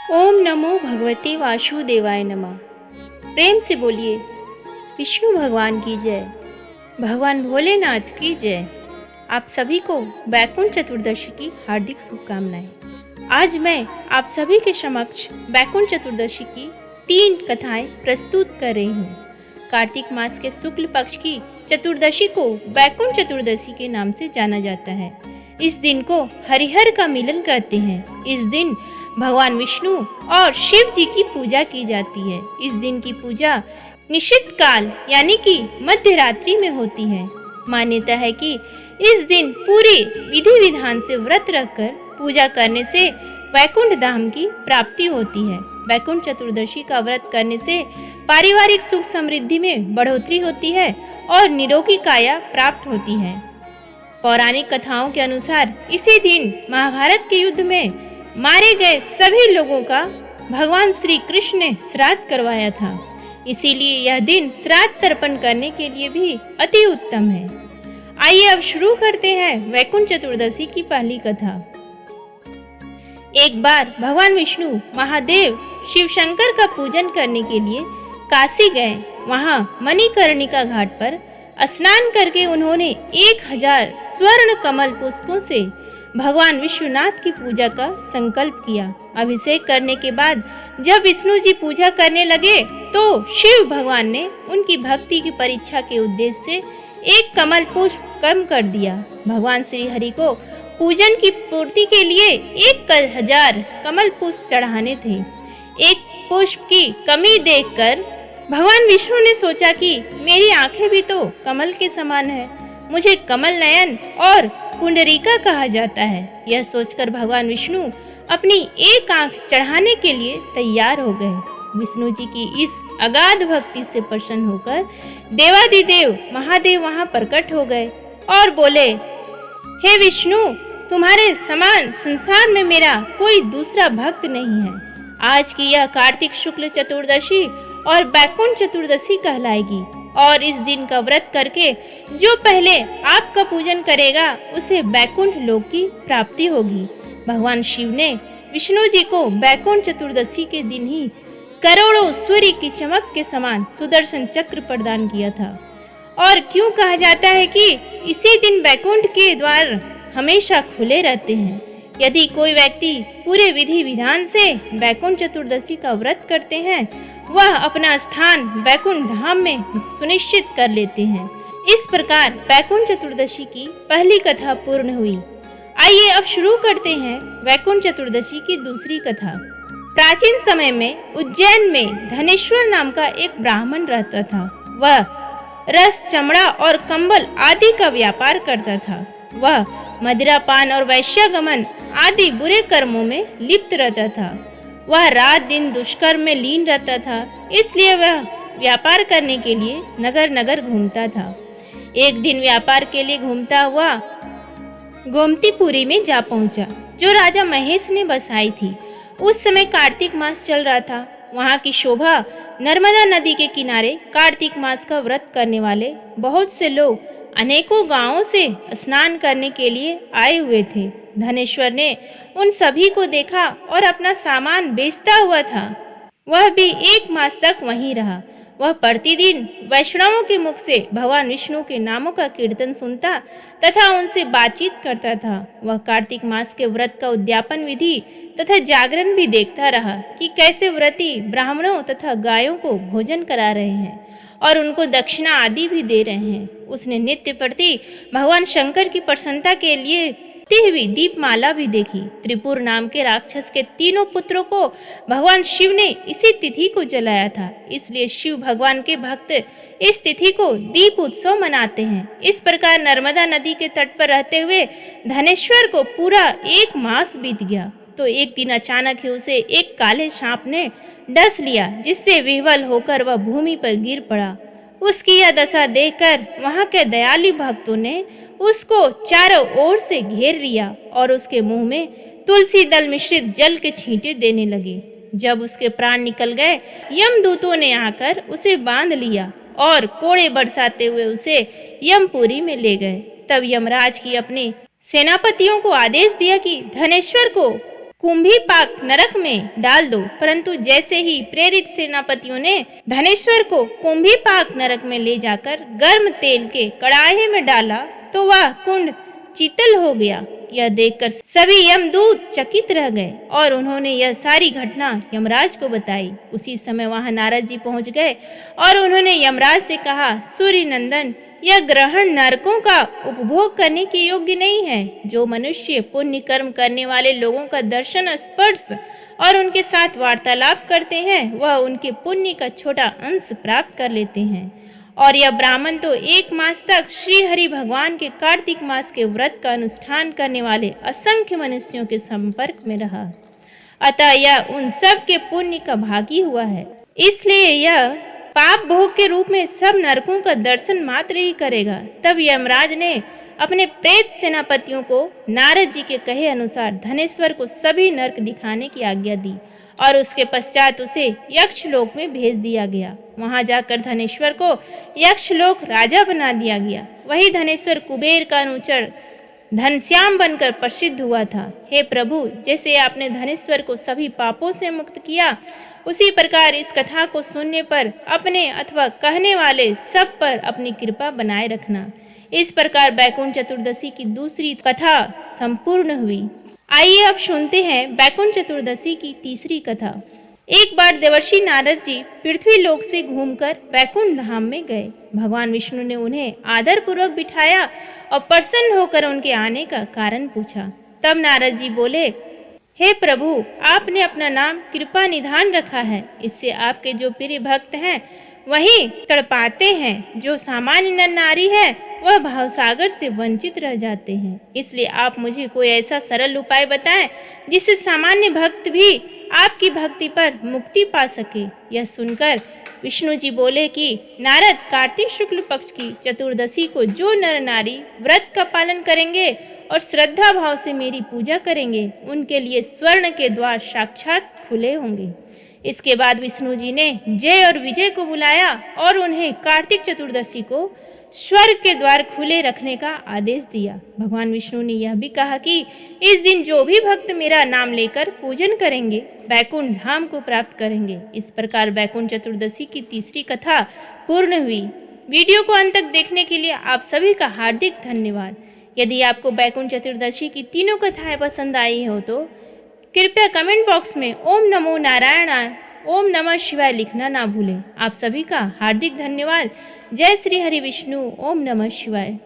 ओम नमो भगवते वासुदेवाय नमः। प्रेम से बोलिए विष्णु भगवान की जय, भगवान भोलेनाथ की जय। आप सभी को बैकुंठ चतुर्दशी की हार्दिक शुभकामनाएं। आज मैं आप सभी के समक्ष बैकुंठ चतुर्दशी की 3 कथाएं प्रस्तुत कर रही हूँ। कार्तिक मास के शुक्ल पक्ष की चतुर्दशी को बैकुंठ चतुर्दशी के नाम से जाना जाता है। इस दिन को हरिहर का मिलन कहते हैं। इस दिन भगवान विष्णु और शिव जी की पूजा की जाती है। इस दिन की पूजा निश्चित काल यानी कि मध्य रात्रि में होती है। मान्यता है कि इस दिन पूरे विधि विधान से व्रत रखकर पूजा करने से वैकुंठ धाम की प्राप्ति होती है। वैकुंठ चतुर्दशी का व्रत करने से पारिवारिक सुख समृद्धि में बढ़ोतरी होती है और निरोगी काया प्राप्त होती है। पौराणिक कथाओं के अनुसार इसी दिन महाभारत के युद्ध में मारे गए सभी लोगों का भगवान श्री कृष्ण ने श्राद्ध करवाया था। इसीलिए यह दिन श्राद्ध तर्पण करने के लिए भी अति उत्तम है। आइए अब शुरू करते हैं वैकुंठ चतुर्दशी की पहली कथा। एक बार भगवान विष्णु महादेव शिव शंकर का पूजन करने के लिए काशी गए। वहां मणिकर्णिका घाट पर स्नान करके उन्होंने 1000 स्वर्ण कमल पुष्पों से भगवान विश्वनाथ की पूजा का संकल्प किया। अभिषेक करने के बाद जब विष्णु जी पूजा करने लगे तो शिव भगवान ने उनकी भक्ति की परीक्षा के उद्देश्य से एक कमल पुष्प कम कर दिया। भगवान श्री हरि को पूजन की पूर्ति के लिए 1000 कमल पुष्प चढ़ाने थे। एक पुष्प की कमी देखकर भगवान विष्णु ने सोचा कि मेरी आंखें भी तो कमल के समान है, मुझे कमल नयन और कुंडरिका कहा जाता है। यह सोचकर भगवान विष्णु अपनी एक आंख चढ़ाने के लिए तैयार हो गए। विष्णु जी की इस अगाध भक्ति से प्रसन्न होकर देवादिदेव महादेव वहां प्रकट हो गए और बोले, हे विष्णु, तुम्हारे समान संसार में मेरा कोई दूसरा भक्त नहीं है। आज की यह कार्तिक शुक्ल चतुर्दशी और बैकुंठ चतुर्दशी कहलाएगी और इस दिन का व्रत करके जो पहले आपका पूजन करेगा उसे बैकुंठ लोक की प्राप्ति होगी। भगवान शिव ने विष्णु जी को बैकुंठ चतुर्दशी के दिन ही करोड़ों सूर्य की चमक के समान सुदर्शन चक्र प्रदान किया था। और क्यों कहा जाता है कि इसी दिन बैकुंठ के द्वार हमेशा खुले रहते हैं। यदि कोई व्यक्ति पूरे विधि विधान से बैकुंठ चतुर्दशी का व्रत करते हैं, वह अपना स्थान बैकुंठ धाम में सुनिश्चित कर लेते हैं। इस प्रकार बैकुंठ चतुर्दशी की पहली कथा पूर्ण हुई। आइए अब शुरू करते हैं बैकुंठ चतुर्दशी की दूसरी कथा। प्राचीन समय में उज्जैन में धनेश्वर नाम का एक ब्राह्मण रहता था। वह रस, चमड़ा और कंबल आदि का व्यापार करता था। वह मदिरापान और वैश्यागमन आदि बुरे कर्मों में लिप्त रहता था। वह रात दिन दुष्कर्म में लीन रहता था, इसलिए वह व्यापार करने के लिए नगर नगर घूमता था। एक दिन व्यापार के लिए घूमता हुआ गोमतीपुरी में जा पहुंचा, जो राजा महेश ने बसाई थी। उस समय कार्तिक मास चल रहा था। वहां की शोभा नर्मदा नदी के किनारे कार्तिक मास का व्रत करने वाले बहुत से लोग अनेकों गांवों से स्नान करने के लिए आए हुए थे। धनेश्वर ने उन सभी को देखा और अपना सामान बेचता हुआ था। वह भी 1 मास तक वहीं रहा। वह प्रतिदिन वैष्णवों के मुख से भगवान विष्णु के नामों का कीर्तन सुनता तथा उनसे बातचीत करता था। वह कार्तिक मास के व्रत का उद्यापन विधि तथा जागरण भी देखता रहा कि कैसे व्रती ब्राह्मणों तथा गायों को भोजन करा रहे हैं और उनको दक्षिणा आदि भी दे रहे हैं। उसने नित्य प्रति भगवान शंकर की प्रसन्नता के लिए हुई दीपमाला भी देखी। त्रिपुर नाम के राक्षस के 3 पुत्रों को भगवान शिव ने इसी तिथि को जलाया था। इसलिए शिव भगवान के भक्त इस तिथि को दीप उत्सव मनाते हैं। इस प्रकार नर्मदा नदी के तट पर रहते हुए धनेश्वर को पूरा 1 मास बीत गया। तो एक दिन अचानक ही उसे एक काले सांप ने डस लिया, जिससे विह्वल होकर वह भूमि पर गिर पड़ा। उसकी यह दशा देखकर वहां के दयालु भक्तों ने उसको चारों ओर से घेर लिया और उसके मुंह में तुलसी दल मिश्रित जल के छींटे देने लगे। जब उसके प्राण निकल गए, यमदूतों ने आकर उसे बांध लिया और कोड़े बरसाते हुए उसे यमपुरी में ले गए। तब यमराज की अपने सेनापतियों को आदेश दिया कि धनेश्वर को कुंभी पाक नरक में डाल दो। परंतु जैसे ही प्रेरित सेनापतियों ने धनेश्वर को कुंभी पाक नरक में ले जाकर गर्म तेल के कड़ाहे में डाला तो वह कुंड शीतल हो गया। यह देखकर सभी यमदूत चकित रह गए और उन्होंने यह सारी घटना यमराज को बताई। उसी समय वहां नारद जी पहुंच गए और उन्होंने यमराज से कहा, सूर्य नंदन, यह ग्रहण नरकों का उपभोग करने के योग्य नहीं है। जो मनुष्य पुण्य कर्म करने वाले लोगों का दर्शन, स्पर्श और उनके साथ वार्तालाप करते हैं वह उनके पुण्य का छोटा अंश प्राप्त कर लेते हैं। और यह ब्राह्मण तो 1 मास तक श्री हरि भगवान के कार्तिक मास के व्रत का अनुष्ठान करने वाले असंख्य मनुष्यों के संपर्क में रहा, अतः यह उन सब के पुण्य का भागी हुआ है। इसलिए यह पाप भोग के रूप में सब नरकों का दर्शन मात्र ही करेगा। तब यमराज ने अपने प्रेत सेनापतियों को नारद जी के कहे अनुसार धनेश्वर को सभी नरक दिखाने की आज्ञा दी और उसके पश्चात उसे यक्ष लोक में भेज दिया गया। वहां जाकर धनेश्वर को यक्ष लोक राजा बना दिया गया। वही धनेश्वर कुबेर का अनुचर धनश्याम बनकर प्रसिद्ध हुआ था। हे प्रभु, जैसे आपने धनेश्वर को सभी पापों से मुक्त किया, उसी प्रकार इस कथा को सुनने पर अपने अथवा कहने वाले सब पर अपनी कृपा बनाए रखना। इस प्रकार बैकुंठ चतुर्दशी की दूसरी कथा संपूर्ण हुई। आइए अब सुनते हैं बैकुंठ चतुर्दशी की तीसरी कथा। एक बार देवर्षि नारद जी पृथ्वी लोक से घूमकर बैकुंठ धाम में गए। भगवान विष्णु ने उन्हें आदर पूर्वक बिठाया और प्रसन्न होकर उनके आने का कारण पूछा। तब नारद जी बोले, हे प्रभु, आपने अपना नाम कृपा निधान रखा है। इससे आपके जो प्रिय भक्त हैं वही तड़पाते हैं। जो सामान्य नर नारी है वह भावसागर से वंचित रह जाते हैं। इसलिए आप मुझे कोई ऐसा सरल उपाय बताएं जिससे सामान्य भक्त भी आपकी भक्ति पर मुक्ति पा सके। यह सुनकर विष्णु जी बोले कि नारद, कार्तिक शुक्ल पक्ष की चतुर्दशी को जो नर नारी व्रत का पालन करेंगे और श्रद्धा भाव से मेरी पूजा करेंगे उनके लिए स्वर्ण के द्वार साक्षात खुले होंगे। इसके बाद विष्णु जी ने जय और विजय को बुलाया और उन्हें कार्तिक चतुर्दशी को स्वर्ग के द्वार खुले रखने का आदेश दिया। भगवान विष्णु ने यह भी कहा कि इस दिन जो भी भक्त मेरा नाम लेकर पूजन करेंगे बैकुंठ धाम को प्राप्त करेंगे। इस प्रकार बैकुंठ चतुर्दशी की तीसरी कथा पूर्ण हुई। वीडियो को अंत तक देखने के लिए आप सभी का हार्दिक धन्यवाद। यदि आपको बैकुंठ चतुर्दशी की तीनों कथाएं पसंद आई हो तो कृपया कमेंट बॉक्स में ओम नमो नारायणाय, ओम नमः शिवाय लिखना ना भूलें। आप सभी का हार्दिक धन्यवाद। जय श्री हरि विष्णु। ओम नमः शिवाय।